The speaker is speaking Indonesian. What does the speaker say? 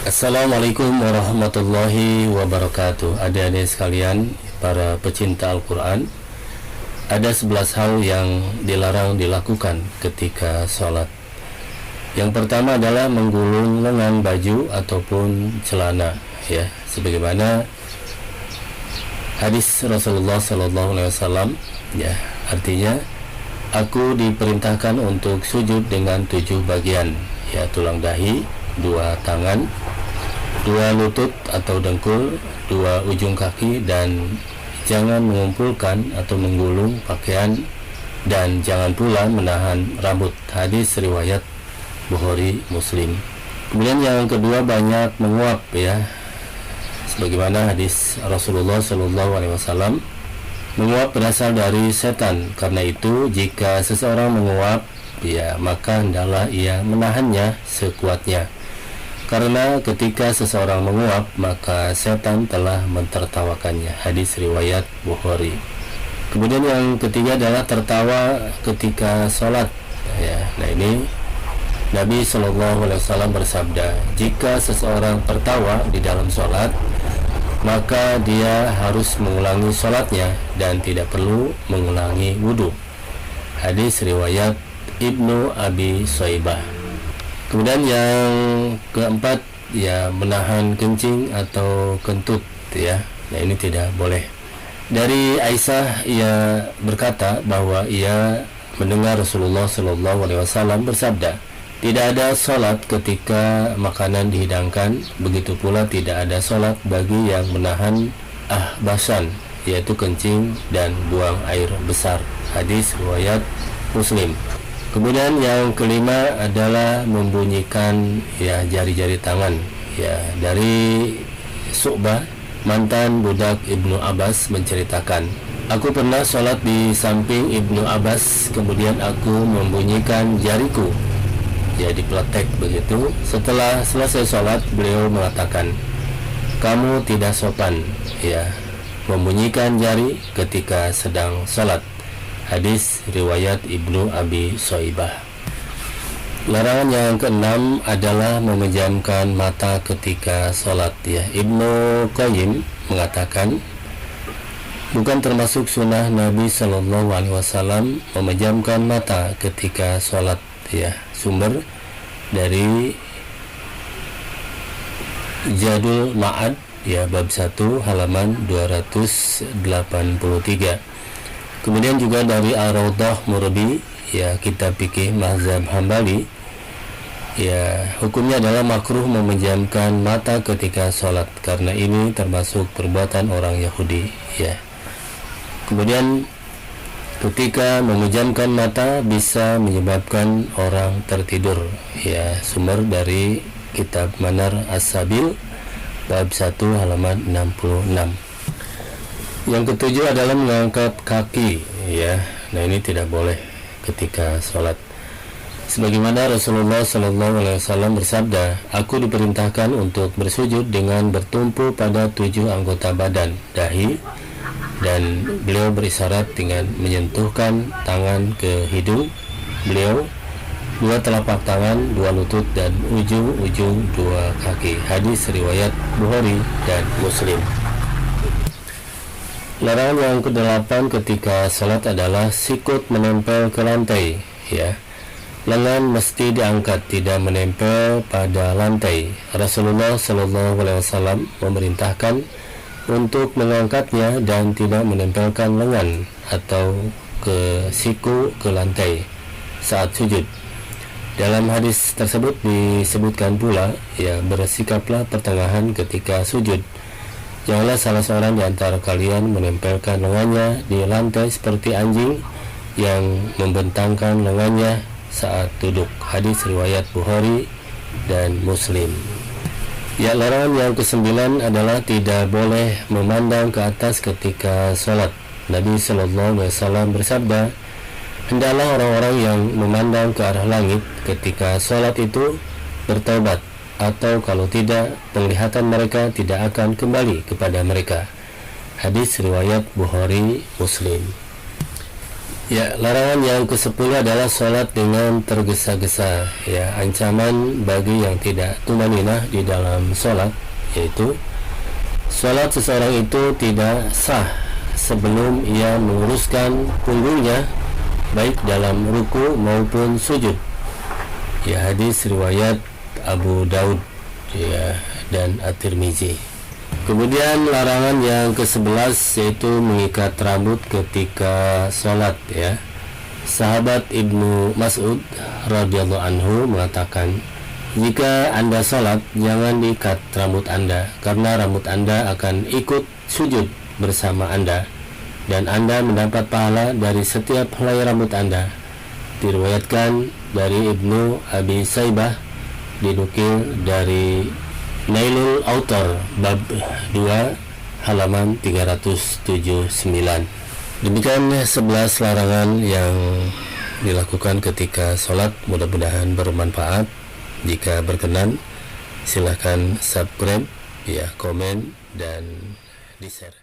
Assalamualaikum warahmatullahi wabarakatuh. Adik-adik sekalian, para pecinta Al-Quran, ada 11 hal yang dilarang dilakukan ketika sholat. Yang pertama adalah menggulung lengan baju ataupun celana, ya, sebagaimana hadis Rasulullah SAW, ya, artinya aku diperintahkan untuk sujud dengan 7 bagian, ya, tulang dahi, 2 tangan, 2 lutut atau dengkul, 2 ujung kaki, dan jangan mengumpulkan atau menggulung pakaian, dan jangan pula menahan rambut. Hadis riwayat Bukhari Muslim. Kemudian yang kedua, banyak menguap, ya, sebagaimana hadis Rasulullah SAW, menguap berasal dari setan. Karena itu jika seseorang menguap, ya, maka hendaklah ia menahannya sekuatnya. Karena ketika seseorang menguap, maka setan telah mentertawakannya. Hadis riwayat Bukhari. Kemudian yang ketiga adalah tertawa ketika sholat, ya. Nah, ini Nabi SAW bersabda, jika seseorang tertawa di dalam sholat, maka dia harus mengulangi sholatnya dan tidak perlu mengulangi wudhu. Hadis riwayat Ibnu Abi Shaybah. Kemudian yang keempat, ya, menahan kencing atau kentut, ya. Nah, ini tidak boleh. Dari Aisyah, ia berkata bahwa ia mendengar Rasulullah SAW bersabda, tidak ada sholat ketika makanan dihidangkan, begitu pula tidak ada sholat bagi yang menahan ahbasan, yaitu kencing dan buang air besar. Hadis riwayat Muslim. Kemudian yang kelima adalah membunyikan, ya, jari-jari tangan, ya. Dari Syu'bah, mantan budak Ibnu Abbas, menceritakan, aku pernah sholat di samping Ibnu Abbas, kemudian aku membunyikan jariku, ya, dipeletek begitu. Setelah selesai sholat, beliau mengatakan, kamu tidak sopan, ya, membunyikan jari ketika sedang sholat. Hadis riwayat Ibnu Abi Shaybah. Larangan yang keenam adalah memejamkan mata ketika sholat, ya. Ibnu Qayyim mengatakan, bukan termasuk sunnah Nabi SAW memejamkan mata ketika sholat, ya. Sumber dari Jadul Ma'ad, ya, bab 1 halaman 283. Kemudian juga dari Ar-Rawdah Murbi, ya, kitab fikih mazhab Hambali, ya, hukumnya adalah makruh memejamkan mata ketika sholat, karena ini termasuk perbuatan orang Yahudi, ya. Kemudian ketika memejamkan mata bisa menyebabkan orang tertidur, ya. Sumber dari kitab Manar As-Sabil bab 1 halaman 66. Yang ketujuh adalah mengangkat kaki, ya. Nah, ini tidak boleh ketika sholat. Sebagaimana Rasulullah SAW bersabda, aku diperintahkan untuk bersujud dengan bertumpu pada 7 anggota badan, dahi, dan beliau berisyarat dengan menyentuhkan tangan ke hidung beliau, 2 telapak tangan, 2 lutut, dan ujung-ujung 2 kaki. Hadis riwayat Bukhari dan Muslim. Larangan yang ke-8 ketika sholat adalah sikut menempel ke lantai, ya. Lengan mesti diangkat, tidak menempel pada lantai. Rasulullah SAW memerintahkan untuk mengangkatnya dan tidak menempelkan lengan atau ke siku ke lantai saat sujud. Dalam hadis tersebut disebutkan pula, ya, bersikaplah pertengahan ketika sujud. Janganlah salah seorang di antara kalian menempelkan lengannya di lantai seperti anjing yang membentangkan lengannya saat duduk. Hadis riwayat Bukhari dan Muslim. Ya, larangan yang ke-9 adalah tidak boleh memandang ke atas ketika sholat. Nabi SAW bersabda, hendaklah orang-orang yang memandang ke arah langit ketika sholat itu bertaubat, atau kalau tidak, penglihatan mereka tidak akan kembali kepada mereka. Hadis riwayat Bukhari Muslim. Ya, larangan yang ke-10 adalah sholat dengan tergesa-gesa. Ya, ancaman bagi yang tidak tumaninah di dalam sholat, yaitu sholat seseorang itu tidak sah sebelum ia meluruskan punggungnya baik dalam ruku maupun sujud. Ya, hadis riwayat Abu Daud ya dan At-Tirmizi. Kemudian larangan yang ke-11 yaitu mengikat rambut ketika sholat ya. Sahabat Ibnu Mas'ud radhiyallahu anhu mengatakan, jika Anda sholat, jangan diikat rambut Anda, karena rambut Anda akan ikut sujud bersama Anda, dan Anda mendapat pahala dari setiap helai rambut Anda. Diriwayatkan dari Ibnu Abi Saibah, dinukil dari Nailul Autor bab 2 halaman 379. Demikian 11 larangan yang dilakukan ketika sholat. Mudah-mudahan bermanfaat. Jika berkenan, silahkan subscribe, ya, komen, dan di-share.